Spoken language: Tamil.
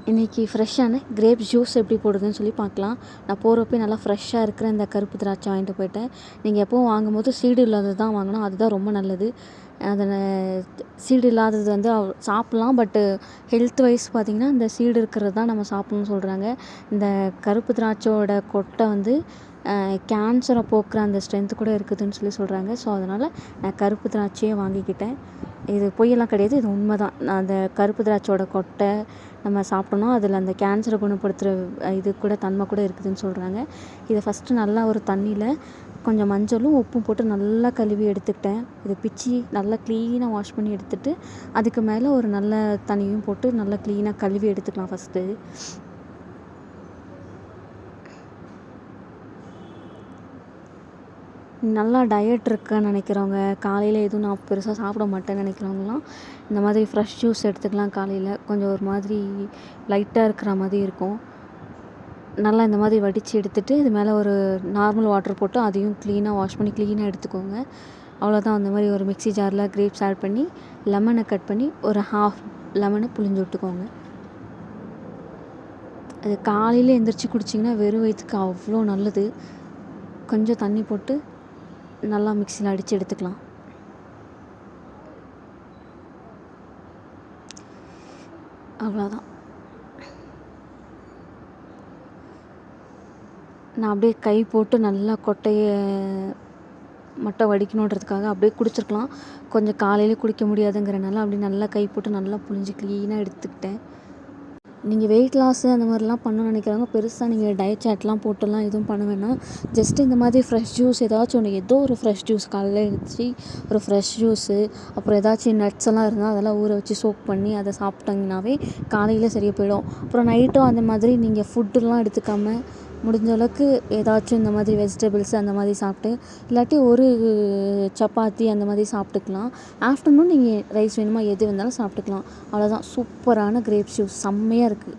இன்றைக்கி ஃப்ரெஷ்ஷான கிரேப் ஜூஸ் எப்படி போடுறதுன்னு சொல்லி பார்க்கலாம். நான் போகிறப்ப நல்லா ஃப்ரெஷ்ஷாக இருக்கிற இந்த கருப்பு திராட்சை வாங்கிட்டு போயிட்டேன். நீங்கள் எப்போவும் வாங்கும்போது சீடு இல்லாதது தான் வாங்கணும், அதுதான் ரொம்ப நல்லது. அதில் சீடு இல்லாதது வந்து சாப்பிட்லாம், பட்டு ஹெல்த் வைஸ் பார்த்திங்கன்னா இந்த சீடு இருக்கிறது தான் நம்ம சாப்பிட்ணுன்னு சொல்கிறாங்க. இந்த கருப்பு திராட்சையோட கொட்டை வந்து கேன்சரை போக்குற அந்த ஸ்ட்ரென்த்து கூட இருக்குதுன்னு சொல்லி சொல்கிறாங்க. ஸோ அதனால் நான் கருப்பு திராட்சையே வாங்கிக்கிட்டேன். இது பொய்யெல்லாம் கிடையாது, இது உண்மை தான். நான் அந்த கருப்பு திராட்சையோட கொட்டை நம்ம சாப்பிட்டோன்னா அதில் அந்த கேன்சரை குணப்படுத்துகிற இது கூட தன்மை கூட இருக்குதுன்னு சொல்கிறாங்க. இதை ஃபஸ்ட்டு நல்லா ஒரு தண்ணியில் கொஞ்சம் மஞ்சளும் உப்பும் போட்டு நல்லா கழுவி எடுத்துக்கிட்டேன். இதை பிச்சு நல்லா க்ளீனாக வாஷ் பண்ணி எடுத்துகிட்டு அதுக்கு மேலே ஒரு நல்ல தண்ணியும் போட்டு நல்லா க்ளீனாக கழுவி எடுத்துக்கலாம் ஃபஸ்ட்டு. நல்லா டயட் இருக்குன்னு நினைக்கிறவங்க, காலையில் எதுவும் நான் பெருசாக சாப்பிட மாட்டேன்னு நினைக்கிறவங்களாம் இந்த மாதிரி ஃப்ரெஷ் ஜூஸ் எடுத்துக்கலாம். காலையில் கொஞ்சம் ஒரு மாதிரி லைட்டாக இருக்கிற மாதிரி இருக்கும். நல்லா இந்த மாதிரி வடித்து எடுத்துகிட்டு இது மேலே ஒரு நார்மல் வாட்டர் போட்டு அதையும் க்ளீனாக வாஷ் பண்ணி க்ளீனாக எடுத்துக்கோங்க. அவ்வளோதான். அந்த மாதிரி ஒரு மிக்ஸி ஜாரில் கிரேப்ஸ் ஆட் பண்ணி லெமனை கட் பண்ணி ஒரு ஹாஃப் லெமனை புழிஞ்சு விட்டுக்கோங்க. அது காலையில் எந்திரிச்சு குடிச்சிங்கன்னா வெறும் வயிற்றுக்கு அவ்வளோ நல்லது. கொஞ்சம் தண்ணி போட்டு நல்லா மிக்ஸியில் அடித்து எடுத்துக்கலாம். அவ்வளோதான். நான் அப்படியே கை போட்டு நல்லா கொட்டையை மட்டும் வடிக்கணுன்றதுக்காக அப்படியே குடிச்சிருக்கலாம். கொஞ்சம் காலையிலே குடிக்க முடியாதுங்கிறனால அப்படியே நல்லா கை போட்டு நல்லா புழிஞ்சு க்ளீனாக எடுத்துக்கிட்டேன். நீங்கள் வெயிட் லாஸு அந்த மாதிரிலாம் பண்ணணும்னு நினைக்கிறவங்க பெருசாக நீங்கள் டயட் சாட்லாம் போட்டுலாம் எதுவும் பண்ண வேணாம். ஜஸ்ட்டு இந்த மாதிரி ஃப்ரெஷ் ஜூஸ் ஏதாச்சும் ஒன்று, ஏதோ ஒரு ஃப்ரெஷ் ஜூஸ் காலையில் எழுந்திரிச்சி ஒரு ஃப்ரெஷ் ஜூஸு, அப்புறம் ஏதாச்சும் நட்ஸ் எல்லாம் இருந்தால் அதெல்லாம் ஊற வச்சு சோக் பண்ணி அதை சாப்பிட்டிங்கனாவே காலையில் சரியாக போயிடும். அப்புறம் நைட்டும் அந்த மாதிரி நீங்கள் ஃபுட்டுலாம் எடுத்துக்காமல் முடிஞ்ச அளவுக்கு ஏதாச்சும் இந்த மாதிரி வெஜிடபிள்ஸ் அந்த மாதிரி சாப்பிட்டு, இல்லாட்டி ஒரு சப்பாத்தி அந்த மாதிரி சாப்பிட்டுக்கலாம். ஆஃப்டர்நூன் நீங்கள் ரைஸ் வேணுமா எது வேணாலும் சாப்பிட்டுக்கலாம். அவ்வளோதான். சூப்பரான கிரேப் ஜூஸ் செம்மையாக இருக்குது.